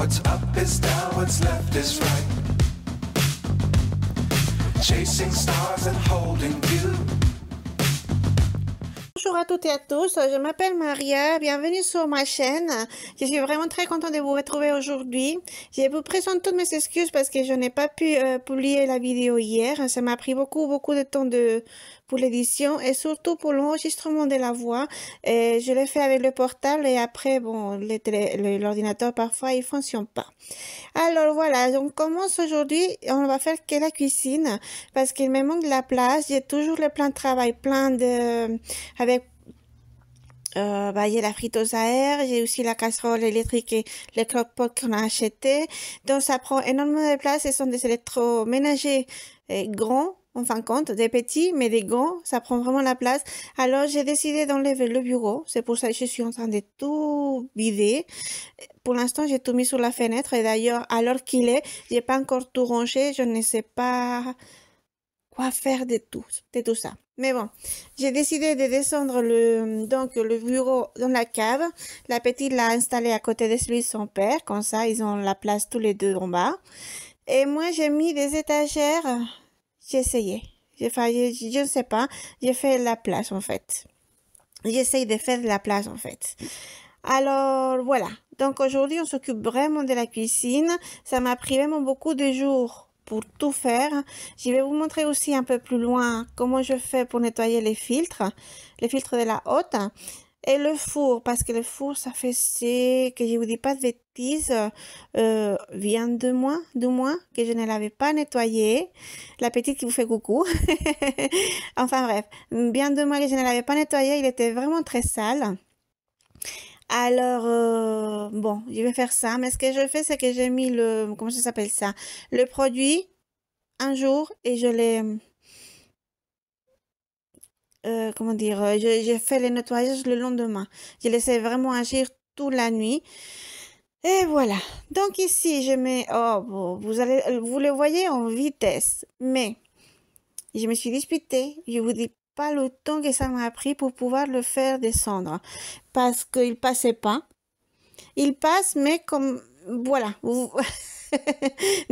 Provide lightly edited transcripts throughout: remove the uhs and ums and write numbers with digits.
What's up is down, what's left is right. Chasing stars and holding you. Bonjour à toutes et à tous, je m'appelle Maria, bienvenue sur ma chaîne. Je suis vraiment très contente de vous retrouver aujourd'hui. Je vous présente toutes mes excuses parce que je n'ai pas pu publier la vidéo hier. Ça m'a pris beaucoup de temps pour l'édition et surtout pour l'enregistrement de la voix. Et je l'ai fait avec le portable et après, bon, l'ordinateur parfois il fonctionne pas. Alors voilà, on commence aujourd'hui, on va faire que la cuisine parce qu'il me manque de la place. J'ai toujours le plan de travail plein de... avec il y a la friteuse à air, j'ai aussi la casserole électrique et les croque-pot qu'on a acheté. Donc ça prend énormément de place. Ce sont des électroménagers grands, en fin de compte, des petits, mais des grands. Ça prend vraiment la place. Alors j'ai décidé d'enlever le bureau. C'est pour ça que je suis en train de tout vider. Pour l'instant, j'ai tout mis sur la fenêtre. Et d'ailleurs, à l'heure qu'il est, j'ai pas encore tout rangé. Je ne sais pas quoi faire de tout ça. Mais bon, j'ai décidé de descendre le bureau dans la cave. La petite l'a installé à côté de celui de son père. Comme ça, ils ont la place tous les deux en bas. Et moi, j'ai mis des étagères. J'ai essayé. Je ne sais pas. J'ai fait la place, en fait. J'essaye de faire de la place, en fait. Alors, voilà. Donc, aujourd'hui, on s'occupe vraiment de la cuisine. Ça m'a pris vraiment beaucoup de jours pour tout faire. Je vais vous montrer aussi un peu plus loin comment je fais pour nettoyer les filtres de la hotte et le four, parce que le four, ça fait, que je vous dis pas de bêtises, vient 2 mois que je ne l'avais pas nettoyé. La petite qui vous fait coucou. Enfin bref, bien 2 mois que je ne l'avais pas nettoyé, il était vraiment très sale. Alors, bon, je vais faire ça. Mais ce que je fais, c'est que j'ai mis comment ça s'appelle ça? Le produit un jour et je l'ai, comment dire, j'ai fait le nettoyage le lendemain. Je laissé vraiment agir toute la nuit. Et voilà. Donc ici, je mets, oh, vous le voyez en vitesse. Mais, je me suis disputée. Je vous dis pas le temps que ça m'a pris pour pouvoir le faire descendre. Parce qu'il passait pas. Il passe, mais comme... Voilà.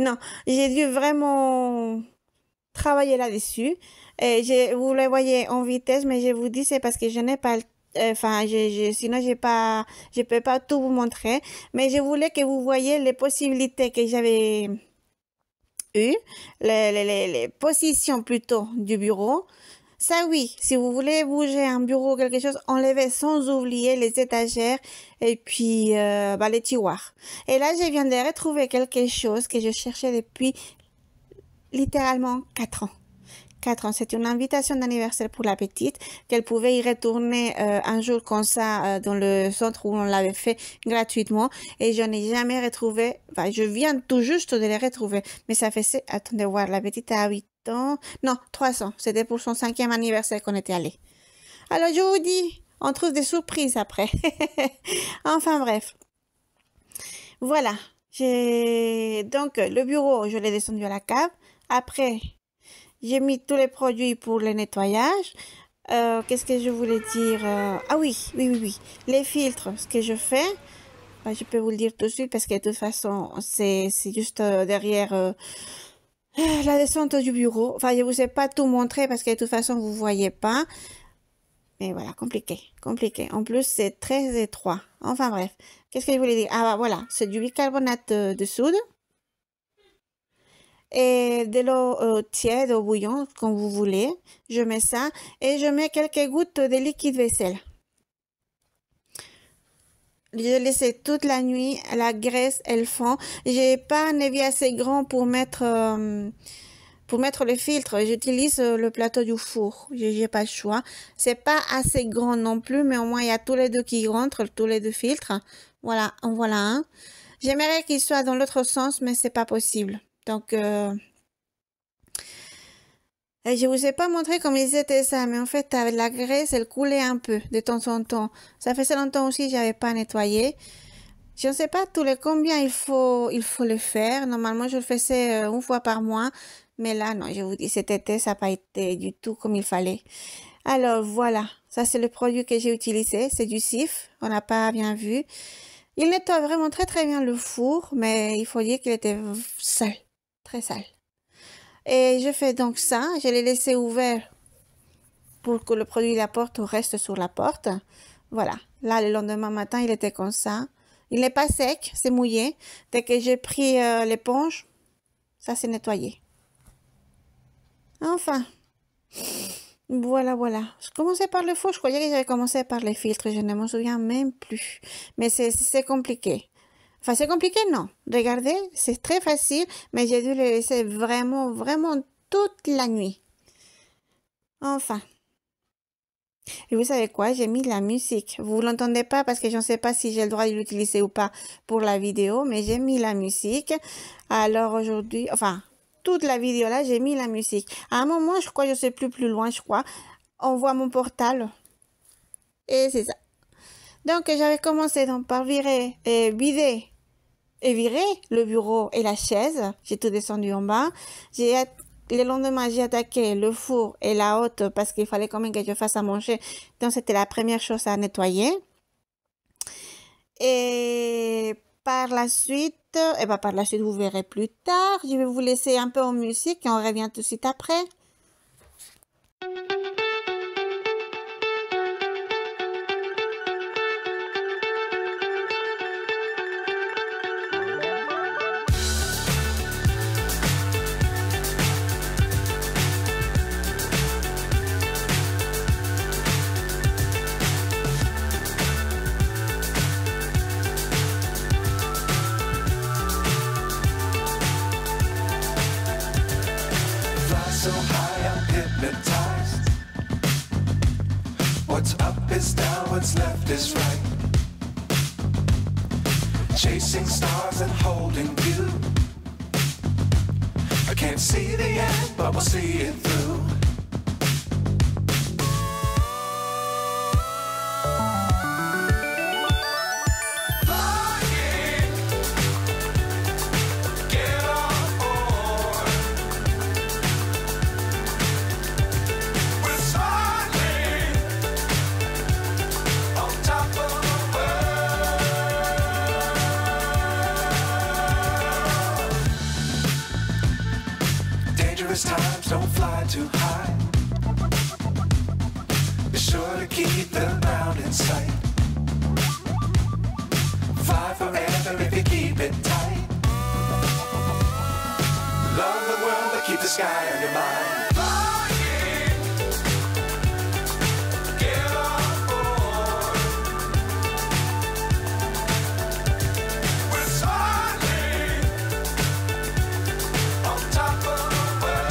Non, j'ai dû vraiment travailler là-dessus. Vous le voyez en vitesse, mais je vous dis, c'est parce que je n'ai pas... Enfin, sinon, je peux pas tout vous montrer. Mais je voulais que vous voyiez les possibilités que j'avais eues, les positions plutôt du bureau. Ça oui, si vous voulez bouger un bureau ou quelque chose, enlevez sans oublier les étagères et puis les tiroirs. Et là, je viens de retrouver quelque chose que je cherchais depuis littéralement 4 ans. 4 ans. C'est une invitation d'anniversaire pour la petite, qu'elle pouvait y retourner un jour comme ça dans le centre où on l'avait fait gratuitement. Et je n'ai jamais retrouvé, enfin, je viens tout juste de les retrouver. Mais ça fait, attendez voir, la petite a 8 ans, non, 3 ans. C'était pour son 5e anniversaire qu'on était allé. Alors, je vous dis, on trouve des surprises après. Enfin, bref. Voilà. Donc, le bureau, je l'ai descendu à la cave. Après, j'ai mis tous les produits pour le nettoyage. Qu'est-ce que je voulais dire? Ah oui. Les filtres, ce que je fais, je peux vous le dire tout de suite parce que de toute façon, c'est juste derrière la descente du bureau. Enfin, je vous ai pas tout montré parce que de toute façon, vous voyez pas. Mais voilà, compliqué. En plus, c'est très étroit. Enfin bref, qu'est-ce que je voulais dire? Ah voilà, c'est du bicarbonate de soude. Et de l'eau tiède, au bouillon, comme vous voulez. Je mets ça et je mets quelques gouttes de liquide vaisselle. Je laisse toute la nuit, la graisse, elle fond. J'ai pas un évier assez grand pour mettre le filtre. J'utilise le plateau du four. J'ai pas le choix. C'est pas assez grand non plus, mais au moins il y a tous les deux qui rentrent, tous les deux filtres. Voilà, en voilà un. J'aimerais qu'il soit dans l'autre sens, mais c'est pas possible. Donc, je vous ai pas montré comment ils étaient ça, mais en fait, avec la graisse, elle coulait un peu de temps en temps. Ça faisait longtemps aussi, j'avais pas nettoyé. Je ne sais pas tous les combien il faut le faire. Normalement, je le faisais une fois par mois. Mais là, non, je vous dis, cet été, ça n'a pas été du tout comme il fallait. Alors, voilà. Ça, c'est le produit que j'ai utilisé. C'est du Cif. On n'a pas bien vu. Il nettoie vraiment très très bien le four, mais il faut dire qu'il était sale, très sale. Et je fais donc ça, je l'ai laissé ouvert pour que le produit la porte reste sur la porte. Voilà, là le lendemain matin il était comme ça. Il n'est pas sec, c'est mouillé. Dès que j'ai pris l'éponge, ça s'est nettoyé. Enfin, voilà, voilà. Je commençais par le four, je croyais que j'avais commencé par les filtres, je ne m'en souviens même plus. Mais c'est compliqué. Enfin, c'est compliqué, non. Regardez, c'est très facile, mais j'ai dû le laisser vraiment, vraiment toute la nuit. Enfin. Et vous savez quoi? J'ai mis la musique. Vous l'entendez pas parce que je ne sais pas si j'ai le droit de l'utiliser ou pas pour la vidéo, mais j'ai mis la musique. Alors aujourd'hui, enfin, toute la vidéo là, j'ai mis la musique. À un moment, je crois, je sais plus loin, je crois, on voit mon portable. Et c'est ça. Donc, j'avais commencé donc par virer et vider et virer le bureau et la chaise. J'ai tout descendu en bas. Le lendemain, j'ai attaqué le four et la hotte parce qu'il fallait quand même que je fasse à manger. Donc, c'était la première chose à nettoyer. Et par la suite, vous verrez plus tard. Je vais vous laisser un peu en musique et on revient tout de suite après. Fly so high, I'm hypnotized. What's up is down, what's left is right. Chasing stars and holding you. I can't see the end, but we'll see it through. Flying, get on board. We're smiling on top of the world. Dangerous times, don't fly too high. Be sure to keep the ground in sight. Fly forever if you keep it tight. Love the world, but keep the sky on your mind. Flying, get on board. We're smiling on top of the world.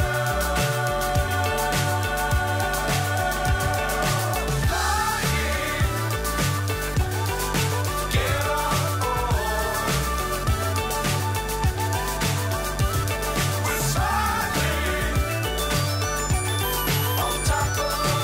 Flying, get on board. We're smiling on top of the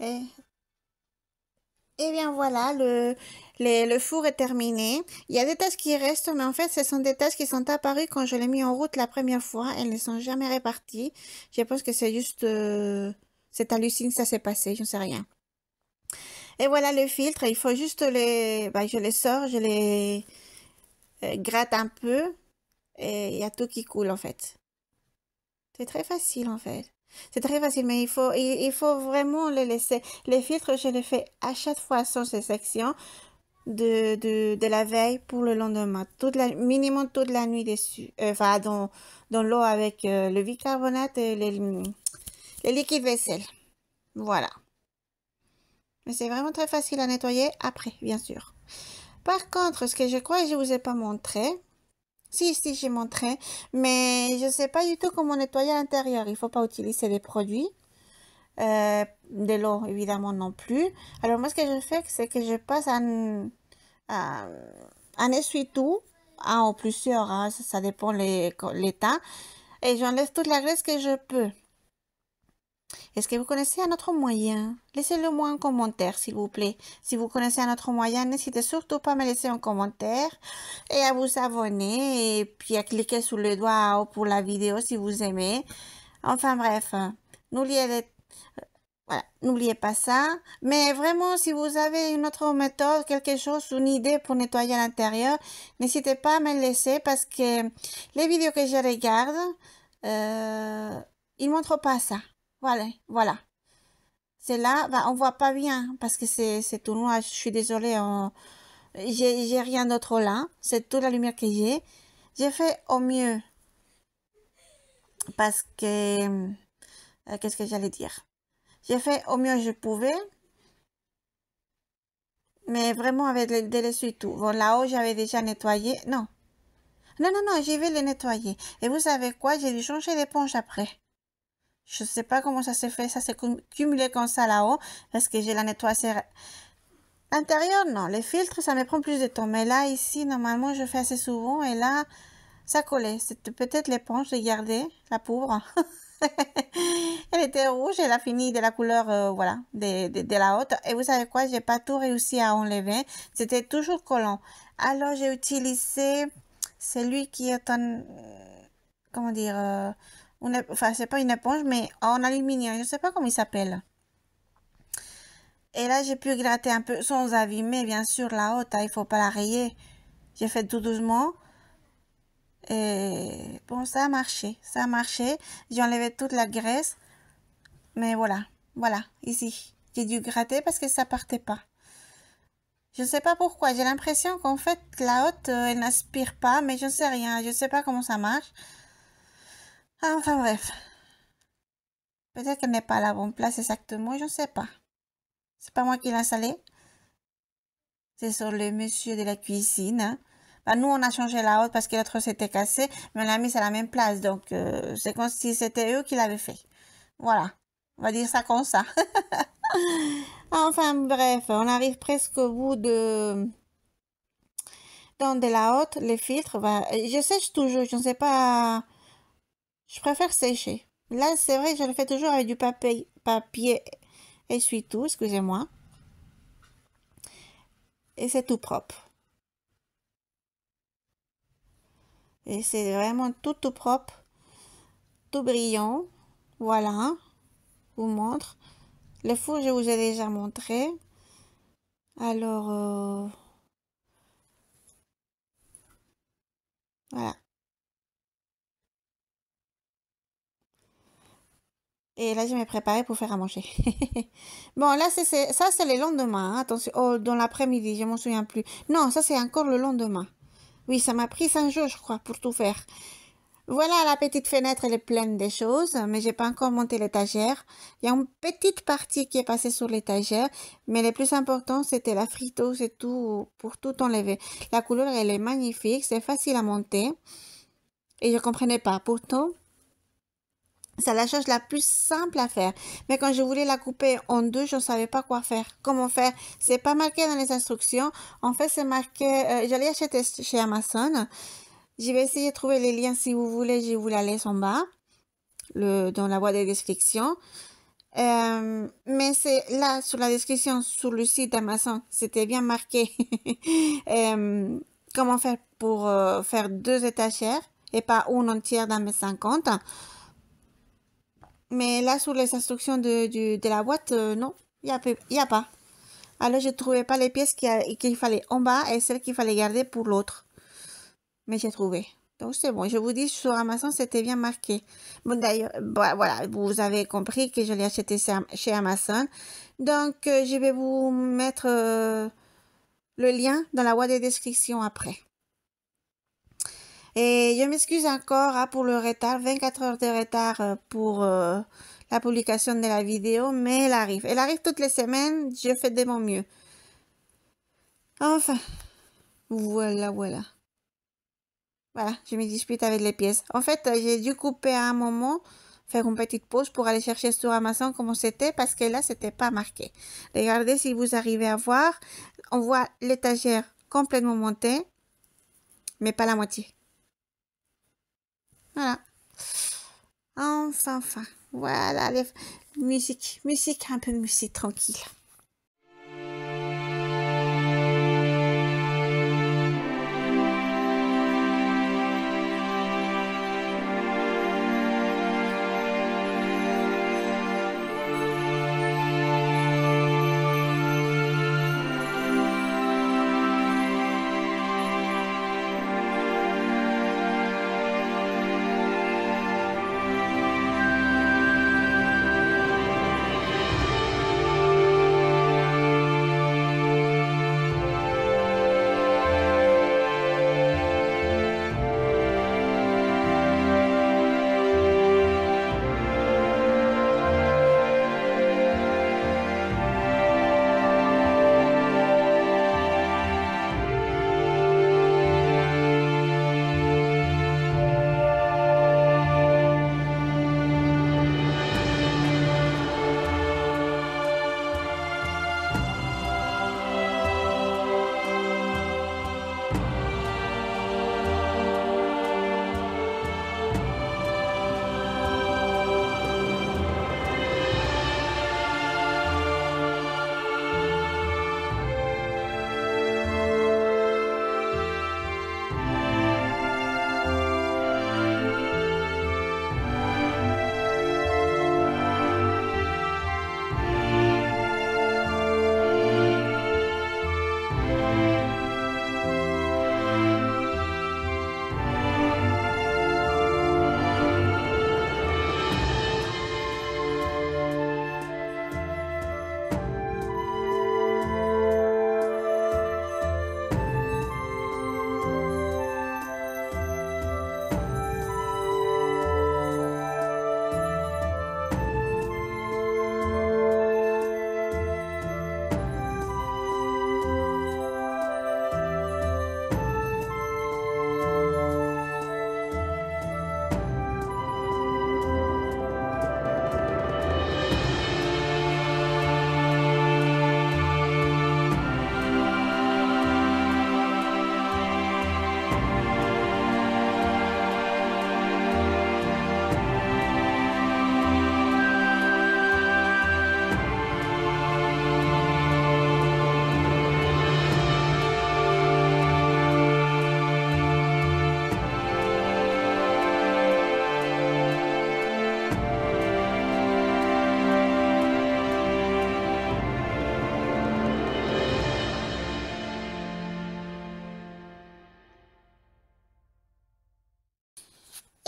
Et, et bien voilà, le four est terminé. Il y a des tâches qui restent, mais en fait, ce sont des tâches qui sont apparues quand je l'ai mis en route la première fois. Elles ne sont jamais réparties. Je pense que c'est juste... c'est hallucinant, ça s'est passé, je ne sais rien. Et voilà le filtre, il faut juste je les sors, je les gratte un peu et il y a tout qui coule en fait. C'est très facile en fait. C'est très facile, mais il faut vraiment les laisser. Les filtres, je les fais à chaque fois sans exception de la veille pour le lendemain. Minimum toute la nuit dessus. Enfin, dans l'eau avec le bicarbonate et les liquides vaisselle. Voilà. Mais c'est vraiment très facile à nettoyer après, bien sûr. Par contre, ce que je crois que je vous ai pas montré, si, j'ai montré, mais je sais pas du tout comment nettoyer à l'intérieur. Il faut pas utiliser des produits, de l'eau évidemment non plus. Alors moi, ce que je fais, c'est que je passe un essuie-tout, un ou plusieurs, hein, ça dépend l'état, et j'enlève toute la graisse que je peux. Est-ce que vous connaissez un autre moyen? Laissez-le moi en commentaire, s'il vous plaît. Si vous connaissez un autre moyen, n'hésitez surtout pas à me laisser en commentaire et à vous abonner et puis à cliquer sur le doigt en haut pour la vidéo si vous aimez. Enfin bref, voilà, n'oubliez pas ça. Mais vraiment, si vous avez une autre méthode, quelque chose, une idée pour nettoyer l'intérieur, n'hésitez pas à me le laisser parce que les vidéos que je regarde, ils montrent pas ça. Voilà, voilà. C'est là, bah, on voit pas bien parce que c'est tout noir. Je suis désolée, j'ai rien d'autre là. C'est toute la lumière que j'ai. J'ai fait au mieux parce que qu'est-ce que j'allais dire? J'ai fait au mieux que je pouvais, mais vraiment avec de l'essuie-tout. Bon, là-haut, j'avais déjà nettoyé. Non, non, non, non, je vais les nettoyer. Et vous savez quoi? J'ai dû changer d'éponge après. Je sais pas comment ça s'est fait. Ça s'est cumulé comme ça là-haut parce que j'ai la nettoyé. L'intérieur, non. Les filtres, ça me prend plus de temps. Mais là, ici, normalement, je fais assez souvent. Et là, ça collait. C'était peut-être l'éponge. J'ai gardé la pauvre. Elle était rouge. Elle a fini de la couleur, voilà, de la haute. Et vous savez quoi? J'ai pas tout réussi à enlever. C'était toujours collant. Alors, j'ai utilisé celui qui est en, comment dire, enfin, c'est pas une éponge, mais en aluminium. Je sais pas comment il s'appelle. Et là, j'ai pu gratter un peu sans abîmer, bien sûr, la haute. Il faut pas la rayer. J'ai fait tout doucement. Et bon, ça a marché. Ça a marché. J'ai enlevé toute la graisse. Mais voilà. Voilà, ici. J'ai dû gratter parce que ça partait pas. Je ne sais pas pourquoi. J'ai l'impression qu'en fait, la haute, elle n'aspire pas. Mais je ne sais rien. Je ne sais pas comment ça marche. Ah, enfin bref. Peut-être qu'elle n'est pas à la bonne place exactement. Je ne sais pas. C'est pas moi qui l'ai installée. C'est sur le monsieur de la cuisine. Hein. Bah, nous, on a changé la haute parce que l'autre s'était cassé, mais on l'a mis à la même place. Donc, c'est comme si c'était eux qui l'avaient fait. Voilà. On va dire ça comme ça. Enfin, bref, on arrive presque au bout de... Dans de la haute, les filtres, bah, je sèche toujours, je ne sais pas... Je préfère sécher. Là, c'est vrai, je le fais toujours avec du papier essuie-tout, excusez-moi. Et c'est tout propre. Et c'est vraiment tout propre, tout brillant. Voilà, je vous montre. Le four, je vous ai déjà montré. Alors, voilà. Et là, je vais me préparer pour faire à manger. Bon, là, ça, c'est le lendemain. Hein. Attention, oh, dans l'après-midi, je m'en souviens plus. Non, ça, c'est encore le lendemain. Oui, ça m'a pris 5 jours, je crois, pour tout faire. Voilà, la petite fenêtre, elle est pleine de choses, mais j'ai pas encore monté l'étagère. Il y a une petite partie qui est passée sur l'étagère, mais le plus important, c'était la friteuse, c'est tout, pour tout enlever. La couleur, elle est magnifique, c'est facile à monter. Et je comprenais pas. Pourtant, c'est la chose la plus simple à faire. Mais quand je voulais la couper en deux, je ne savais pas quoi faire. Comment faire? C'est pas marqué dans les instructions. En fait, c'est marqué, j'allais acheter chez Amazon. Je vais essayer de trouver les liens si vous voulez. Je vous la laisse en bas, dans la boîte de description. Mais c'est là, sur la description, sur le site d'Amazon, c'était bien marqué comment faire pour faire 2 étagères et pas une entière dans mes 50. Mais là, sur les instructions de la boîte, non, il y a pas. Alors, je ne trouvais pas les pièces qu'il fallait en bas et celles qu'il fallait garder pour l'autre. Mais j'ai trouvé. Donc, c'est bon. Je vous dis, sur Amazon, c'était bien marqué. Bon, d'ailleurs, bah, voilà, vous avez compris que je l'ai acheté chez Amazon. Donc, je vais vous mettre le lien dans la boîte de description après. Et je m'excuse encore hein, pour le retard, 24 heures de retard pour la publication de la vidéo, mais elle arrive. Elle arrive toutes les semaines, je fais de mon mieux. Enfin, voilà, voilà. Voilà, je me dispute avec les pièces. En fait, j'ai dû couper à un moment, faire une petite pause pour aller chercher sur Amazon comment c'était, parce que là, c'était pas marqué. Regardez si vous arrivez à voir. On voit l'étagère complètement montée, mais pas la moitié. Voilà. Enfin. Voilà, musique, un peu musique tranquille.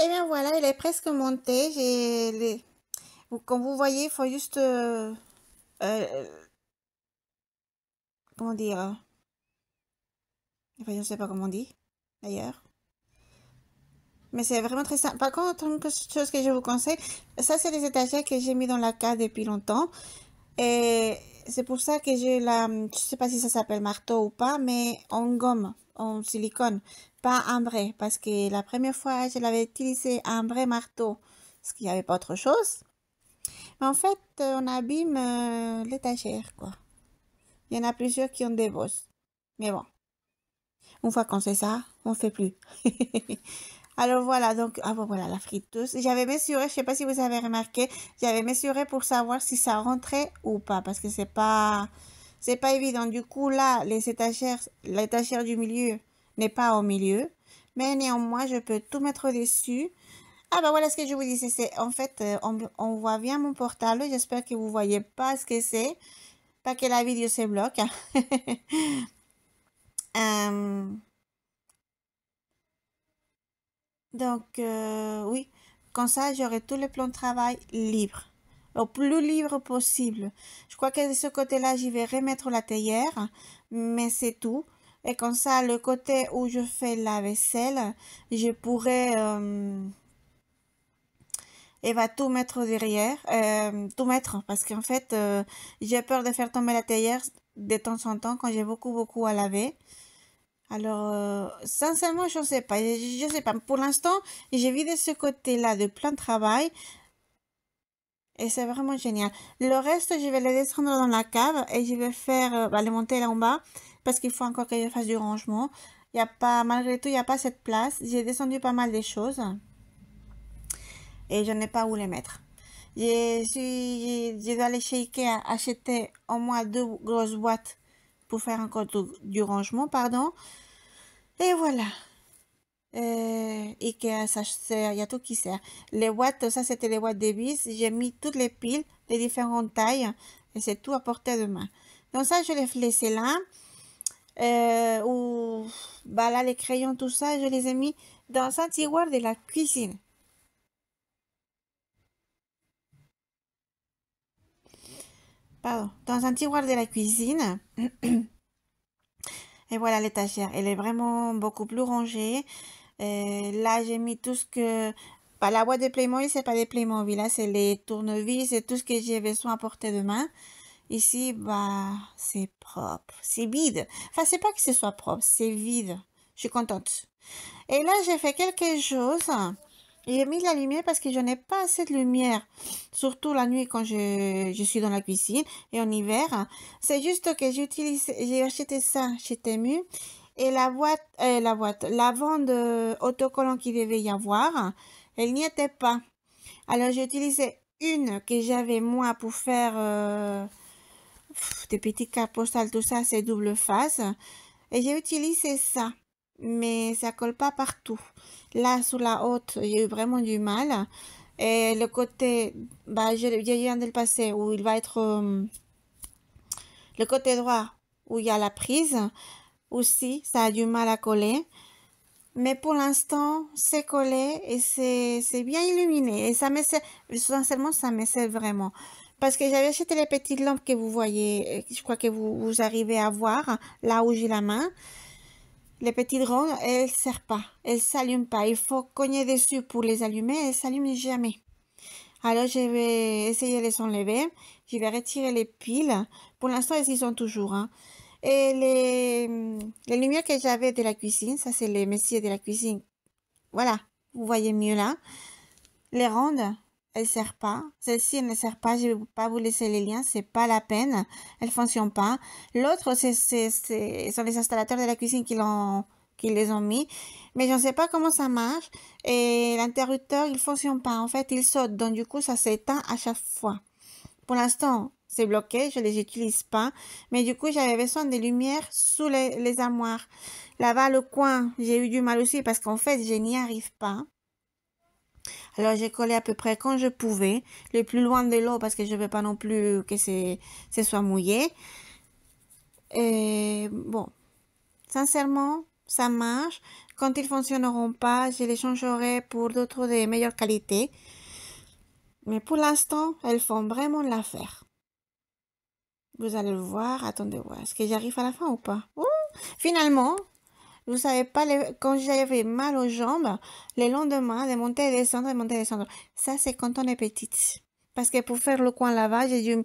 Et bien voilà, il est presque monté. Comme vous voyez, il faut juste... euh, comment dire enfin, je ne sais pas comment on dit, d'ailleurs. Mais c'est vraiment très simple. Par contre, une chose que je vous conseille, ça c'est des étagères que j'ai mis dans la cave depuis longtemps. Et c'est pour ça que j'ai je sais pas si ça s'appelle marteau ou pas, mais en gomme, en silicone, pas en vrai. Parce que la première fois, je l'avais utilisé un vrai marteau, parce qu'il n'y avait pas autre chose. Mais en fait, on abîme l'étagère, quoi. Il y en a plusieurs qui ont des bosses. Mais bon, une fois qu'on sait ça, on fait plus. Alors voilà, donc, ah bon, voilà, la friteuse. J'avais mesuré, je sais pas si vous avez remarqué, j'avais mesuré pour savoir si ça rentrait ou pas, parce que c'est pas évident. Du coup, là, l'étagère du milieu n'est pas au milieu, mais néanmoins, je peux tout mettre dessus. Ah bah voilà ce que je vous disais, c'est en fait, on voit bien mon portable, j'espère que vous voyez pas ce que c'est, pas que la vidéo se bloque. Euh, Donc, oui, comme ça, j'aurai tout le plan de travail libre, au plus libre possible. Je crois que de ce côté-là, j'y vais remettre la théière, mais c'est tout. Et comme ça, le côté où je fais la vaisselle, je pourrais, et va tout mettre derrière, tout mettre, parce qu'en fait, j'ai peur de faire tomber la théière de temps en temps quand j'ai beaucoup à laver. Alors, sincèrement, je ne sais pas. Je sais pas. Pour l'instant, j'ai vu de ce côté-là de plein de travail et c'est vraiment génial. Le reste, je vais le descendre dans la cave et je vais faire, le monter là en bas parce qu'il faut encore que je fasse du rangement. Il y a pas, malgré tout, il n'y a pas cette place. J'ai descendu pas mal de choses et je n'ai pas où les mettre. Je dois aller chez Ikea acheter au moins 2 grosses boîtes pour faire encore du rangement, pardon. Et voilà. Ikea, ça sert, il y a tout qui sert. Les boîtes, ça c'était les boîtes de vis. J'ai mis toutes les piles, les différentes tailles, et c'est tout à portée de main. Donc ça, je l'ai laissé là. Ou bah là, les crayons, tout ça, je les ai mis dans un tiroir de la cuisine. Pardon, dans un tiroir de la cuisine. Et voilà l'étagère, elle est vraiment beaucoup plus rangée. Là, j'ai mis tout ce que... Bah, la boîte de Playmobil, c'est pas des Playmobil, là, c'est les tournevis et tout ce que j'ai besoin à portée de main. Ici, bah, c'est propre, c'est vide. Enfin, c'est pas que ce soit propre, c'est vide. Je suis contente. Et là, j'ai fait quelque chose. J'ai mis de la lumière parce que je n'ai pas assez de lumière, surtout la nuit quand je suis dans la cuisine et en hiver. C'est juste que j'ai acheté ça chez Temu et la bande autocollant qu'il devait y avoir, elle n'y était pas. Alors j'ai utilisé une que j'avais moi pour faire des petits cartes postales, tout ça, c'est double face. Et j'ai utilisé ça, mais ça colle pas partout. Là, sur la haute, j'ai eu vraiment du mal. Et le côté, bah, je viens de le passer, où il va être le côté droit, où il y a la prise, aussi, ça a du mal à coller. Mais pour l'instant, c'est collé et c'est bien illuminé. Et ça me sert, sincèrement, ça me sert vraiment. Parce que j'avais acheté les petites lampes que vous voyez, je crois que vous arrivez à voir, là où j'ai la main. Les petites rondes, elles ne servent pas, elles ne s'allument pas. Il faut cogner dessus pour les allumer, elles ne s'allument jamais. Alors, je vais essayer de les enlever. Je vais retirer les piles. Pour l'instant, elles y sont toujours, hein. Et les lumières que j'avais de la cuisine, ça c'est les messieurs de la cuisine. Voilà, vous voyez mieux là. Les rondes, elles ne servent pas. Celle-ci, elle ne sert pas. Je ne vais pas vous laisser les liens, c'est pas la peine. Elle ne fonctionne pas. L'autre, ce sont les installateurs de la cuisine qui les ont mis. Mais je ne sais pas comment ça marche. Et l'interrupteur, il ne fonctionne pas. En fait, il saute. Donc, du coup, ça s'éteint à chaque fois. Pour l'instant, c'est bloqué. Je ne les utilise pas. Mais du coup, j'avais besoin de lumière sous les armoires. Là-bas, le coin, j'ai eu du mal aussi parce qu'en fait, je n'y arrive pas. Alors j'ai collé à peu près quand je pouvais, le plus loin de l'eau parce que je ne veux pas non plus que ce soit mouillé. Et bon, sincèrement, ça marche. Quand ils fonctionneront pas, je les changerai pour d'autres de meilleure qualité. Mais pour l'instant, elles font vraiment l'affaire. Vous allez le voir. Attendez voir. Est-ce que j'arrive à la fin ou pas? Ouh, finalement, vous savez pas, quand j'avais mal aux jambes, les lendemains, de monter et descendre, de monter et descendre. Ça, c'est quand on est petite. Parce que pour faire le coin là-bas, j'ai dû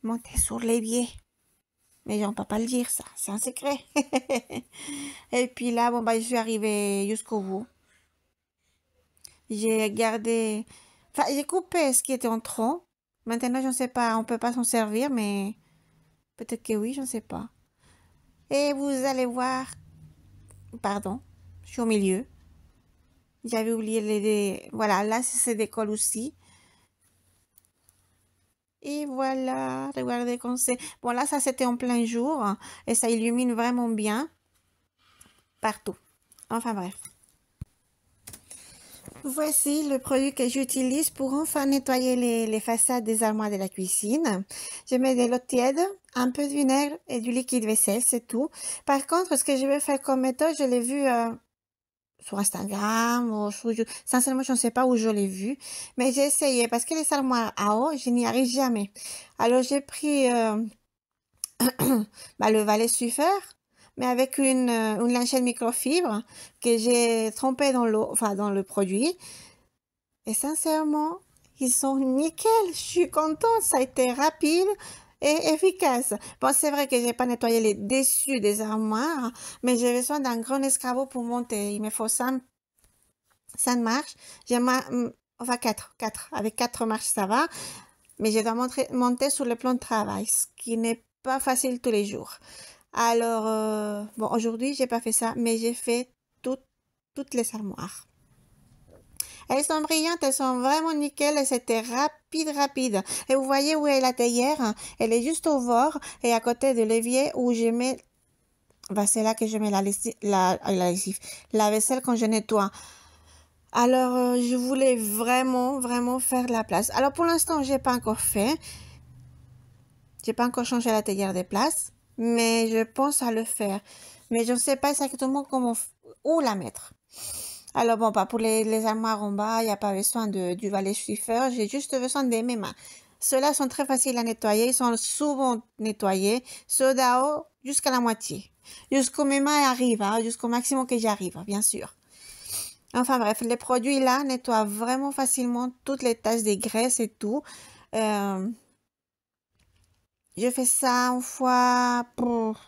monter sur l'évier. Mais on ne peut pas le dire, ça. C'est un secret. Et puis là, bon, bah, je suis arrivée jusqu'au bout. J'ai gardé... Enfin, j'ai coupé ce qui était en trop. Maintenant, je ne sais pas, on peut pas s'en servir, mais peut-être que oui, je ne sais pas. Et vous allez voir... Pardon, je suis au milieu. J'avais oublié Voilà, là, c'est des cols aussi. Et voilà, regardez comme c'est... Bon, là, ça, c'était en plein jour. Et ça illumine vraiment bien partout. Enfin, bref. Voici le produit que j'utilise pour enfin nettoyer les façades des armoires de la cuisine. Je mets de l'eau tiède, un peu de vinaigre et du liquide vaisselle, c'est tout. Par contre, ce que je vais faire comme méthode, je l'ai vu sur Instagram ou sincèrement, je ne sais pas où je l'ai vu, mais j'ai essayé parce que les armoires à eau, je n'y arrive jamais. Alors, j'ai pris bah, le valet Swiffer, mais avec une lingette microfibre que j'ai trempée dans l'eau, enfin dans le produit. Et sincèrement, ils sont nickel. Je suis contente. Ça a été rapide et efficace. Bon, c'est vrai que j'ai pas nettoyé les dessus des armoires, mais j'ai besoin d'un grand escabeau pour monter. Il me faut ça marche. Enfin, quatre. Avec 4 marches, ça va. Mais je dois monter sur le plan de travail, ce qui n'est pas facile tous les jours. Alors, bon, aujourd'hui, j'ai pas fait ça, mais j'ai fait toutes les armoires. Elles sont brillantes, elles sont vraiment nickel et c'était rapide, rapide. Et vous voyez où est la théière? Elle est juste au bord et à côté de l'évier où je mets, bah, c'est là que je mets la vaisselle quand je nettoie. Alors, je voulais vraiment, vraiment faire de la place. Alors, pour l'instant, j'ai pas encore fait. J'ai pas encore changé la théière des places, mais je pense à le faire. Mais je ne sais pas exactement où la mettre. Alors bon, pas pour les armoires en bas, il n'y a pas besoin du balai Swiffer, j'ai juste besoin de mes mains. Ceux-là sont très faciles à nettoyer, ils sont souvent nettoyés, ceux d'en-haut jusqu'à la moitié. Jusqu'au mes mains arrivent, hein, jusqu'au maximum que j'arrive, bien sûr. Enfin bref, les produits là nettoient vraiment facilement toutes les taches des graisses et tout. Euh, je fais ça une fois pour...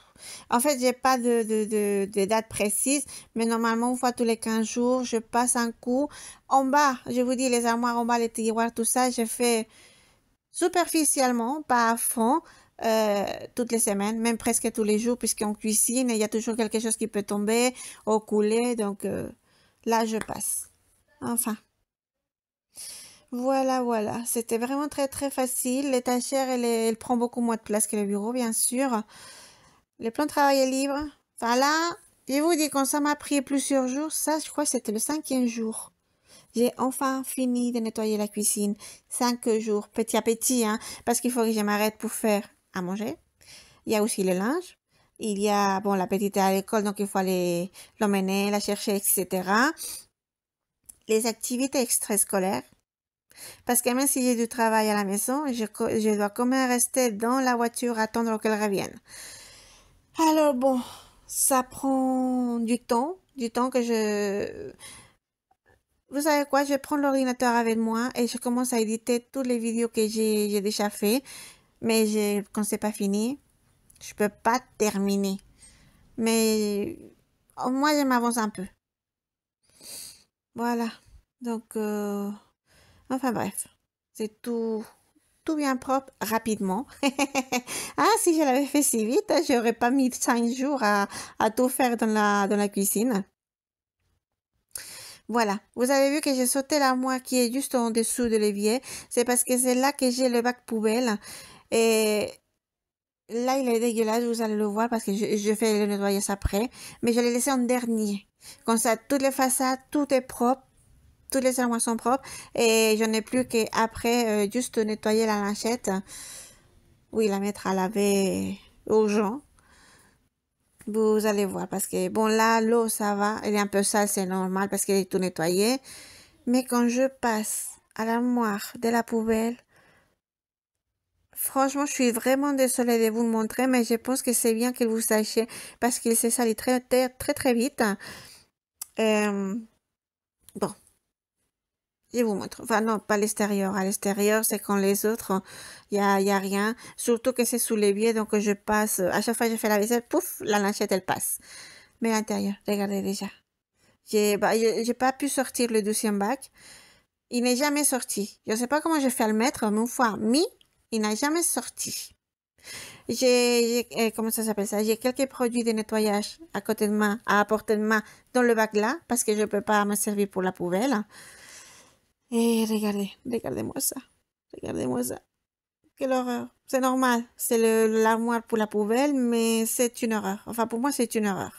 En fait, j'ai pas de date précise, mais normalement, une fois tous les 15 jours, je passe un coup. En bas, je vous dis, les armoires en bas, les tiroirs, tout ça, je fais superficiellement, pas à fond, toutes les semaines, même presque tous les jours, puisqu'en cuisine, il y a toujours quelque chose qui peut tomber ou couler, donc là, je passe. Enfin, voilà, voilà. C'était vraiment très, très facile. L'étagère, elle prend beaucoup moins de place que le bureau, bien sûr. Le plan de travail est libre. Enfin là, je vous dis, quand ça m'a pris plusieurs jours, ça, je crois que c'était le 5e jour. J'ai enfin fini de nettoyer la cuisine. 5 jours, petit à petit, hein, parce qu'il faut que je m'arrête pour faire à manger. Il y a aussi le linge. Il y a, bon, la petite est à l'école, donc il faut aller l'emmener, la chercher, etc. Les activités extrascolaires. Parce que même si j'ai du travail à la maison, je dois quand même rester dans la voiture, attendre qu'elle revienne. Alors bon, ça prend du temps que je... Vous savez quoi, je prends l'ordinateur avec moi et je commence à éditer toutes les vidéos que j'ai déjà fait, mais quand c'est pas fini, je peux pas terminer. Mais au moins je m'avance un peu. Voilà. Donc, enfin bref, c'est tout bien propre rapidement. Ah, si je l'avais fait si vite, j'aurais pas mis 5 jours à tout faire dans la cuisine. Voilà, vous avez vu que j'ai sauté l'armoire qui est juste en dessous de l'évier. C'est parce que c'est là que j'ai le bac poubelle. Et là, il est dégueulasse, vous allez le voir parce que je fais le nettoyage après. Mais je l'ai laissé en dernier. Comme ça, toutes les façades, tout est propre. Toutes les armoires sont propres. Et je n'ai plus qu'après juste nettoyer la lingette. Oui, la mettre à laver urgent. Vous allez voir parce que bon là l'eau ça va, elle est un peu sale, c'est normal parce qu'elle est tout nettoyée. Mais quand je passe à l'armoire de la poubelle, franchement je suis vraiment désolée de vous le montrer, mais je pense que c'est bien que vous sachiez parce qu'il s'est sali très très très très vite. Bon, je vous montre. Enfin non, pas l'extérieur. À l'extérieur c'est quand les autres, y a rien. Surtout que c'est sous l'évier, donc je passe. À chaque fois que je fais la vaisselle, pouf, la lingette elle passe. Mais à l'intérieur, regardez déjà. J'ai pas pu sortir le deuxième bac. Il n'est jamais sorti. Je ne sais pas comment je fais à le mettre, mais une fois mis, il n'a jamais sorti. Comment ça s'appelle ça? J'ai quelques produits de nettoyage à côté de moi, à portée de main dans le bac là, parce que je ne peux pas me servir pour la poubelle. Et regardez-moi ça. Regardez-moi ça. Quelle horreur. C'est normal. C'est l'armoire pour la poubelle, mais c'est une horreur. Enfin, pour moi, c'est une horreur.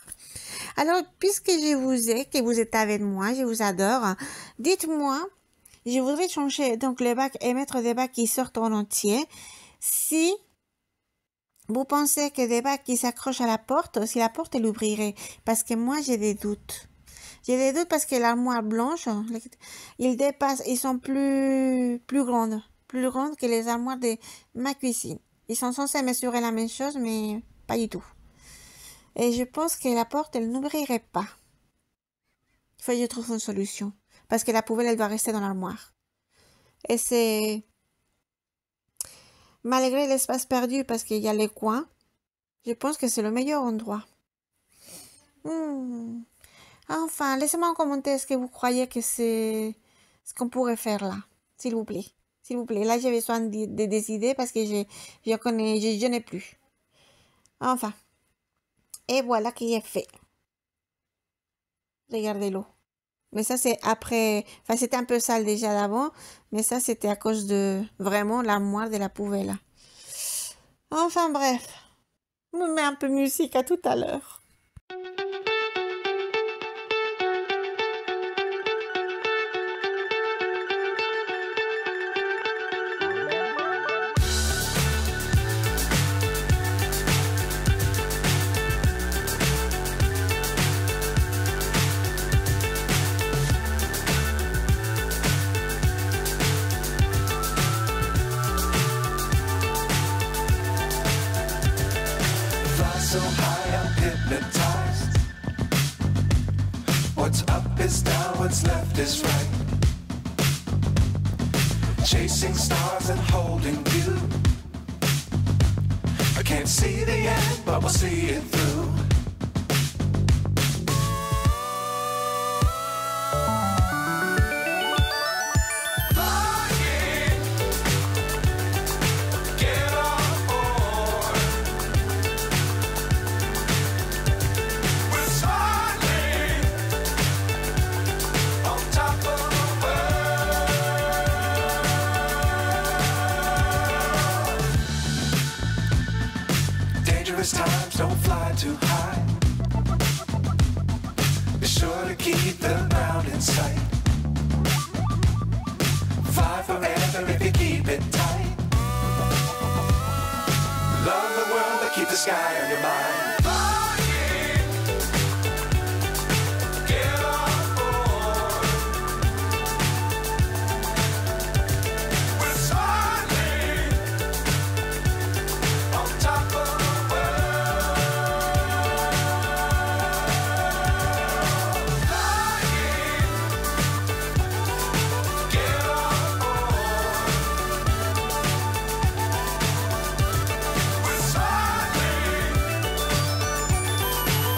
Alors, puisque que vous êtes avec moi, je vous adore, dites-moi, je voudrais changer donc les bacs et mettre des bacs qui sortent en entier. Si vous pensez que des bacs qui s'accrochent à la porte, si la porte elle ouvrirait, parce que moi j'ai des doutes. J'ai des doutes parce que l'armoire blanche, ils sont plus grandes que les armoires de ma cuisine. Ils sont censés mesurer la même chose, mais pas du tout. Et je pense que la porte, elle n'ouvrirait pas. Il faut que je trouve une solution. Parce que la poubelle, elle doit rester dans l'armoire. Et c'est, malgré l'espace perdu, parce qu'il y a les coins, je pense que c'est le meilleur endroit. Hmm. Enfin, laissez-moi en commentaire ce que vous croyez que c'est ce qu'on pourrait faire là. S'il vous plaît. S'il vous plaît. Là, j'ai besoin des idées parce que je n'ai plus. Enfin. Et voilà qui est fait. Regardez-le. Mais ça, c'est après. Enfin, c'était un peu sale déjà d'avant. Mais ça, c'était à cause de vraiment l'armoire de la poubelle. Enfin, bref. On me met un peu de musique, à tout à l'heure. Fly so high, I'm hypnotized. What's up is down, what's left is right. Chasing stars and holding you. I can't see the end, but we'll see it through. Flying, get on board. We're soaring on top of the world. Dangerous times, don't fly too high. Be sure to keep the ground in sight. Fly forever if you keep it tight. Love the world, but keep the sky on your mind. Flying, get on board. We're soaring on top of the world. Flying, get on board. We're soaring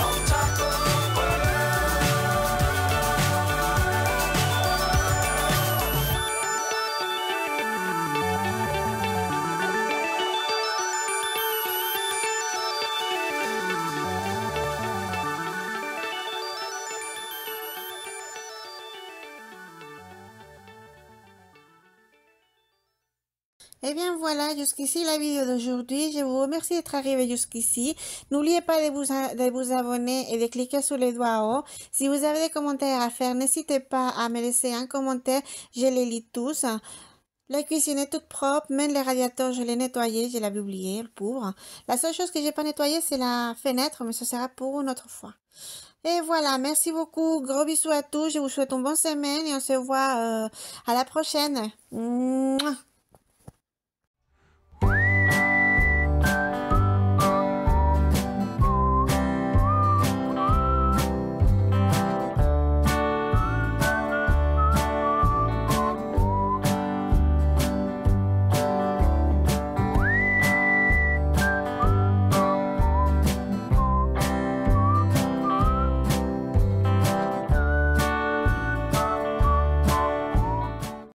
on top of the world. Eh bien voilà, jusqu'ici la vidéo d'aujourd'hui. Je vous remercie d'être arrivé jusqu'ici. N'oubliez pas de vous abonner et de cliquer sur les doigts en haut. Si vous avez des commentaires à faire, n'hésitez pas à me laisser un commentaire. Je les lis tous. La cuisine est toute propre, même les radiateurs, je l'ai nettoyé, je l'avais oublié, le pauvre. La seule chose que j'ai pas nettoyée, c'est la fenêtre, mais ce sera pour une autre fois. Et voilà, merci beaucoup, gros bisous à tous, je vous souhaite une bonne semaine et on se voit à la prochaine. Mouah.